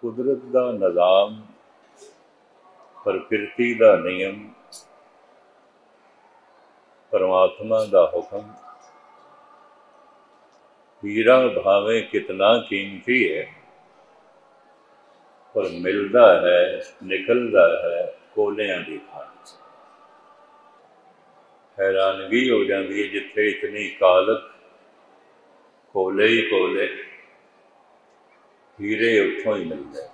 कुदरत का निज़ाम, प्रकृति का नियम, परमात्मा का हुक्म हीरा भावें कितना कीमती है, पर मिलता है निकलता है कोलियां की खान से। हैरानगी हो जाती है जिथे इतनी कालक, कोले ही कोले, हीरे उत्थों ही मिलते हैं।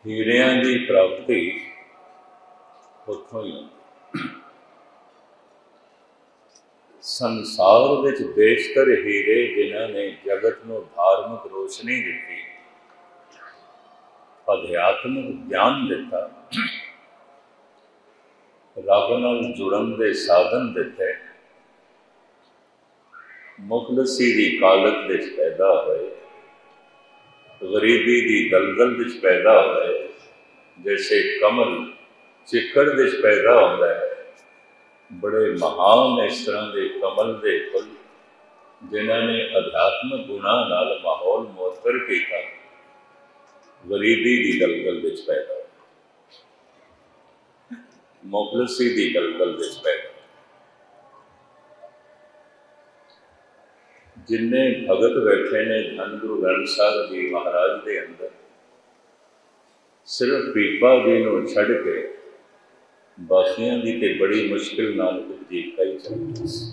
हीरियां की प्राप्ति उत्थों ही होती। संसार विच बेशतर हीरे जिन्हां ने जगत को धार्मिक रोशनी दी, अध्यात्मिक ज्ञान दिता, रब नाल जुड़न दे साधन दिते, मुखलसी की कालक विच पैदा होए, गरीबी की दलदल विच पैदा होए, जैसे कमल चिकड़ विच पैदा होता है। बड़े महान इस तरह के कमल के फुल जिन्हों ने अध्यात्मक गुणा नाल माहौल मुअत्तर किया, गरीबी की दलदल विच पैदा होए, मुखलसी की दलदल विच पैदा। जिन्ने भगत बैठे ने धन गुरु ग्रंथ साहिब जी महाराज के अंदर, सिर्फ पीपा जी को छड़ के बाकियां की तो बड़ी मुश्किल नाल जीविका ही चलती सी।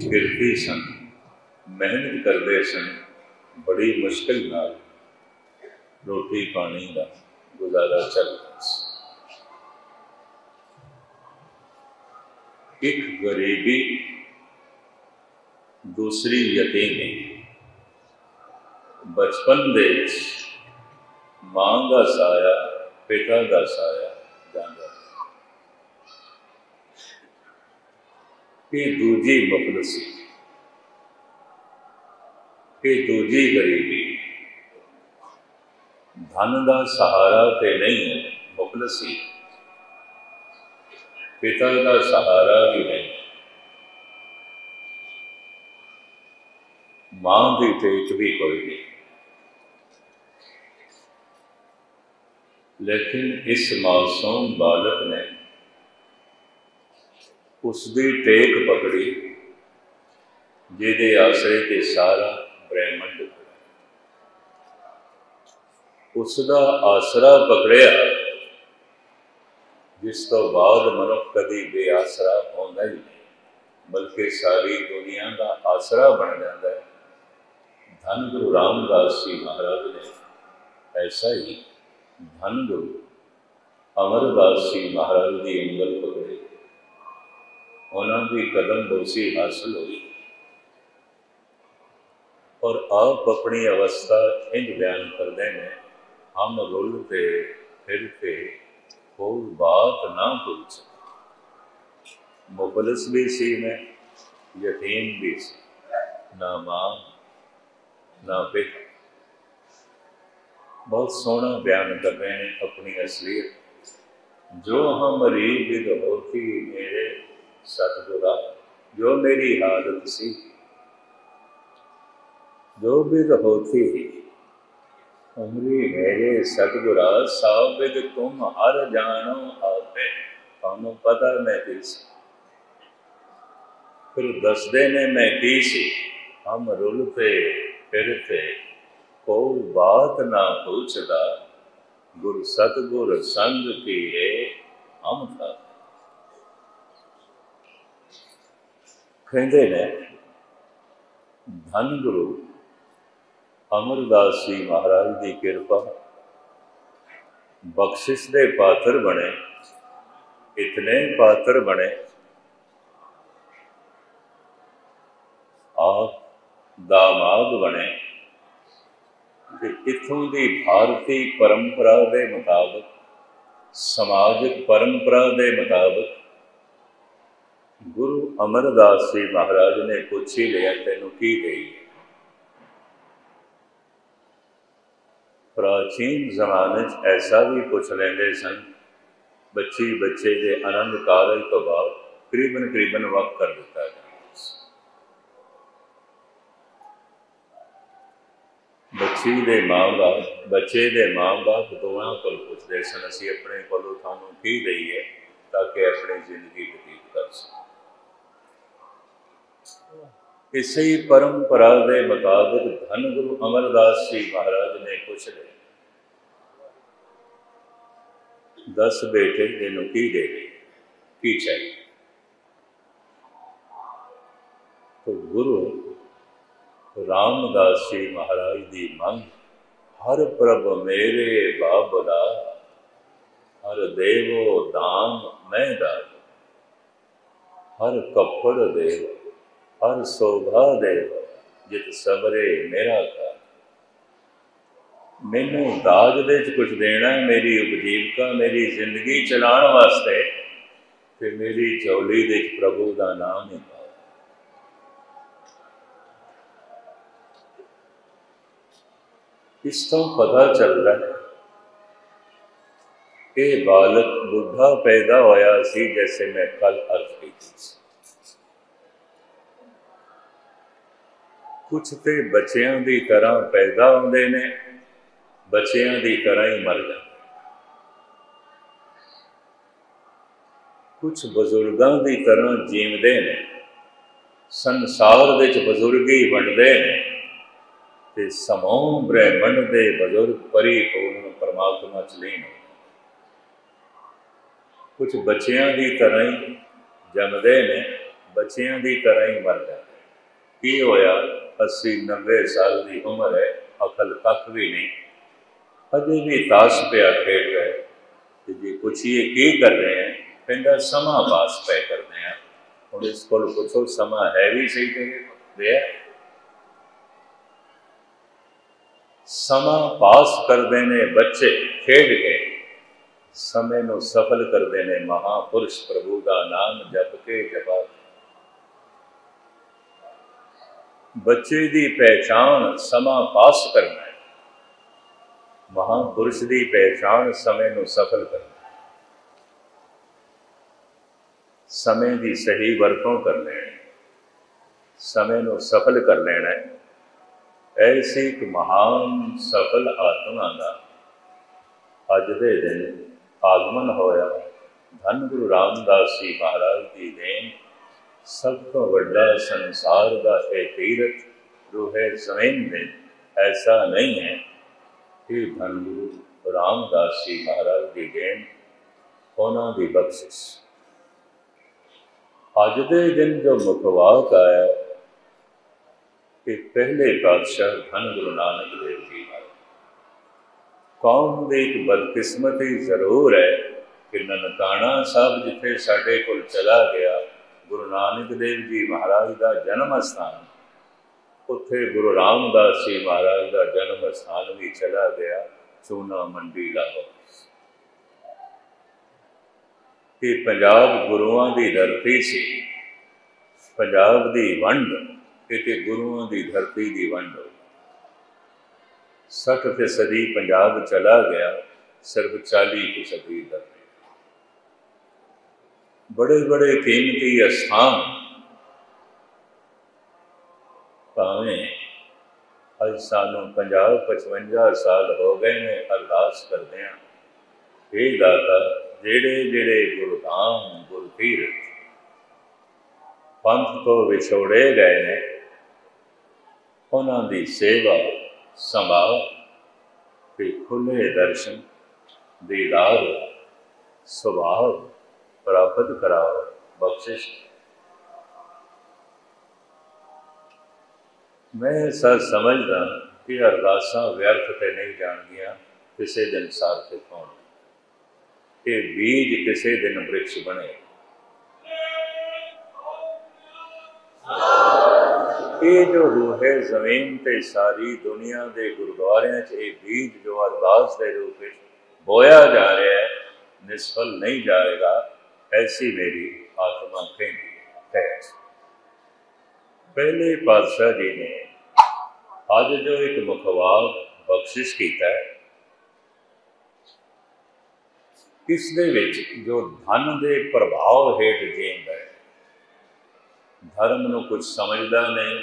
किरती सन, मेहनत करते सन, बड़ी मुश्किल नाल रोटी पानी का गुजारा चलता सी। एक गरीबी, दूसरी यतीमी। बचपन दे मां का साया, पिता का साया जाता, ये दूजी मुफलसी, ये दूजी गरीबी। धन का सहारा तो नहीं है मुफलसी, पिता का सहारा भी नहीं, मां की टेक भी कोई नहीं। लेकिन इस मासूम बालक ने उसकी टेक पकड़ी जिहदे आसरे ते सारा ब्रह्मंड, उसका आसरा पकड़िया जिस तो बाद मनुख कभी बेआसरा होता ही नहीं, बल्कि सारी दुनिया का आसरा बन जाता है। धन गुरु रामदास जी महाराज ने ऐसा ही धन गुरु अमरदास जी महाराज की अंगल पकड़े, उन्होंने कदम बोसी हासिल हुई और आप अपनी अवस्था इंज बयान करते हैं, हम रुलते फिरते कोई बात ना भूल सके। मुफलिस भी सी मैं, यतीम भी सी, ना मां ना पिता। बहुत सोहना बयान कर रहे हैं अपनी असलियत। जो हम मरीब विद होती मेरे सतगुरा, जो मेरी हालत सी, जो विद होती उमरी मेरे सतगुरा, साबिद तुम हर जानो आपे, थानू पता मैं की सी। फिर दसदे ने मैं की सी, हम रुलते फिरते कोई बात ना पूछदा, गुर सतगुर संग की है हम था। कहते ने धन गुरु अमरदास जी महाराज की कृपा, बख्शिश के पात्र बने, इतने पात्र बने, आप दामाद बने कि इथों की भारतीय परंपरा के मुताबिक, समाजिक परंपरा के मुताबिक गुरु अमरदास जी महाराज ने पूछ ही लिया, तेनों की गई। प्राचीन जमाने ऐसा भी पूछ लेंगे सन, बच्चे के आनंद कारज तो बाद करीबन वक्त कर दिता जाता। खुशी दे माँ बाप बच्चे दे माँ बाप दोवां को पुछदे सन असीं अपने कोलों तुहानूं की दईए ताकि अपनी जिंदगी बतीत कर सकें। इसे ही परंपरा के मुताबिक धन गुरु अमरदास जी महाराज ने पुछ लिया 10 बेटे इनू की दे की चाहिए। तो गुरु रामदास जी महाराज की मंग हर प्रभ मेरे बाबला हर देवो दान मैं दान हर कपड़ देव हर शोभा देव जित सबरे मेरा का। मैनू दाज दे कुछ देना मेरी उपजीविका मेरी जिंदगी चलाने वास्ते ते मेरी चौली दे प्रभु का नाम ही पा। इस तो पता चलता है कि बालक बुढ़ा पैदा होया सी जैसे मैं कल अर्ज की थी। कुछ तो बच्चों की तरह पैदा होंदे ने बच्चों की तरह ही मर जाते। कुछ बजुर्गों की तरह जीवते ने संसार विच बजुर्गी वंडदे ने ते समूह ब्रह्मंड के बजुर्ग परिपूर्ण परमात्मा च लीन हो। कुछ बच्चों की तरह ही जमदे ने बच्चों की तरह ही मर जाते। की होया 80-90 साल की उम्र है अकल कख भी नहीं अजे भी ताश पिया खेल रहे जी पूछिए की कर रहे हैं कहता समा पास पे करते हैं। और इसको पूछो समा है भी सही तेरे समा पास करते ने बच्चे खेड के समय को सफल करते ने महापुरुष प्रभु का नाम जप के जपा। बच्चे की पहचान समा पास करना है महापुरुष की पहचान समय को सफल करना समय की सही वरतों कर लेना समय को सफल कर लेना है। ऐसी एक महान सफल आत्मा का अज दे दिन आगमन होया। धन गुरु रामदास जी महाराज की देन सब तो वड्डा संसार का यह तीरथ रूहे जमीन दे ऐसा नहीं है कि धन गुरु रामदास जी महाराज की देन उन्हों की बख्शिश। अज दे दिन जो मुखवाक आया कि पहले पातशाह धन गुरु नानक देव जी कौम की एक बदकिस्मती जरूर है कि ननकाना साहब जिथे साडे कोल चला गया गुरु नानक देव जी महाराज का जन्म स्थान उत्थे गुरु रामदास जी महाराज का जन्म स्थान भी चला गया चूना मंडी लाहौर। कि पंजाब गुरुओं की धरती सी पंजाब की वंड कि गुरुओं की धरती की वंड हो 60% पंजाब चला गया सिर्फ 40% धरती। बड़े बड़े कीमती स्थान भावें अज सानू 50-55 साल हो गए ने अरदास करते हैं हे दाता जेड़े जेड़े गुरुधाम गुरु तीरथ पंथ तो विछोड़े गए ने उन्हों की सेवा संभाल के खुले दर्शन दीदार स्वभाव प्राप्त कराओ बख्शिश। मैं सच समझदा कि अरदासा व्यर्थ ते नहीं जाणगियां किसी दिन सार्थक होण। ये बीज किसी दिन वृक्ष बने। ये जो रूहे जमीन ते सारी दुनिया के गुरुद्वारियां च ये बीज जो अरदास के रूप में बोया जा रहा है निष्फल नहीं जाएगा ऐसी मेरी आत्मा कहती है। पहले पातशाह जी ने आज जो एक मुखवाक बख्शिश किया है इस दे विच जो धन के प्रभाव हेठ जींदा है धर्म को कुछ समझदा नहीं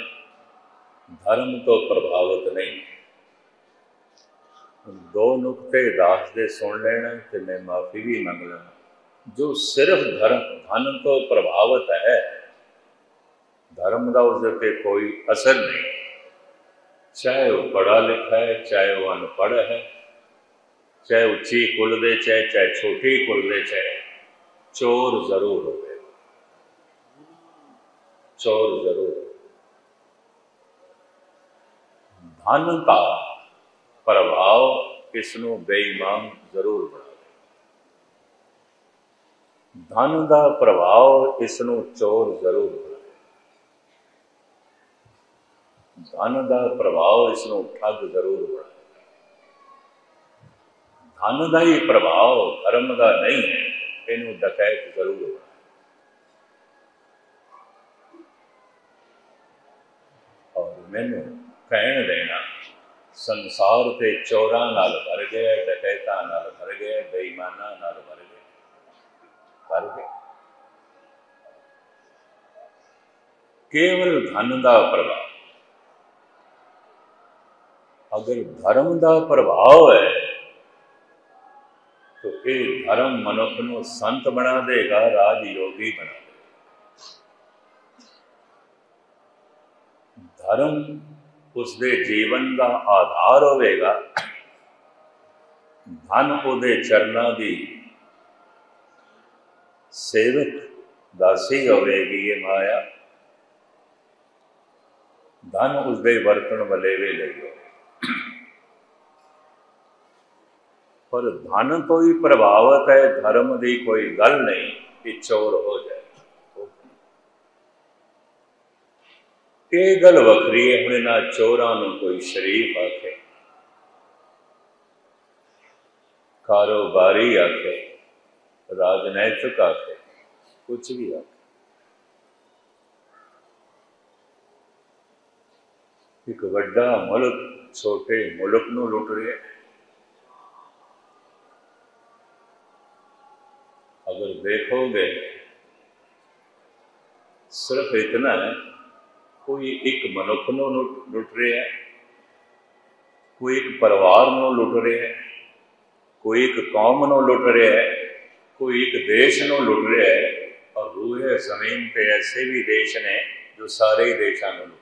धर्म तो प्रभावित नहीं दो नुकते दास दे सुन लेना तो मैं माफ़ी भी मंग लेना। जो सिर्फ धन तो प्रभावित है, धर्म का उस पर कोई असर नहीं, चाहे वो पढ़ा लिखा है, चाहे वो अनपढ़ है, चाहे उच्ची कुल दे, चाहे छोटी कुल दे, चाहे चोर जरूर हो, चोर जरूर। धन का प्रभाव इसनों बेईमान जरूर बना, धन का प्रभाव इसनों चोर जरूर बना, धन का प्रभाव इसनों ठग जरूर बना। धन का ही प्रभाव धर्म का नहीं है, इनू डकैत जरूर बना। और मैनू कहण देना, संसार ते चोरां नाल भर गया, डकैतां नाल भर गया, बेईमानां नाल भर गया। केवल धन का प्रभाव, अगर धर्म का प्रभाव है तो ये धर्म मनुख को संत बना देगा, राजयोगी बना देगा। धर्म उसके जीवन का आधार होगा, धन उहदे चरणों की सेवक दासी होगी। ये माया धन उसके वरतन वलेवे लगे, पर धन तो ही प्रभावित है, धर्म की कोई गल नहीं कि चोर हो जाए। ये गल वखरी है, हम ना चोरां नूं कोई शरीफ आखे, कारोबारी आखे, राजनैतिक आखे, कुछ भी आखे। एक वड्डा मुल्क छोटे मुल्क नूं लुट रहा है। अगर देखोगे सिर्फ इतना है, कोई एक मनुख नूं लुट रहा है, कोई एक परिवार नूं लुट रहा है, कोई एक कौम नूं लुट रहा है, कोई एक देश नूं लुट रहा है। और रूहे ज़मीन पे ऐसे भी देश ने जो सारे ही देशों नूं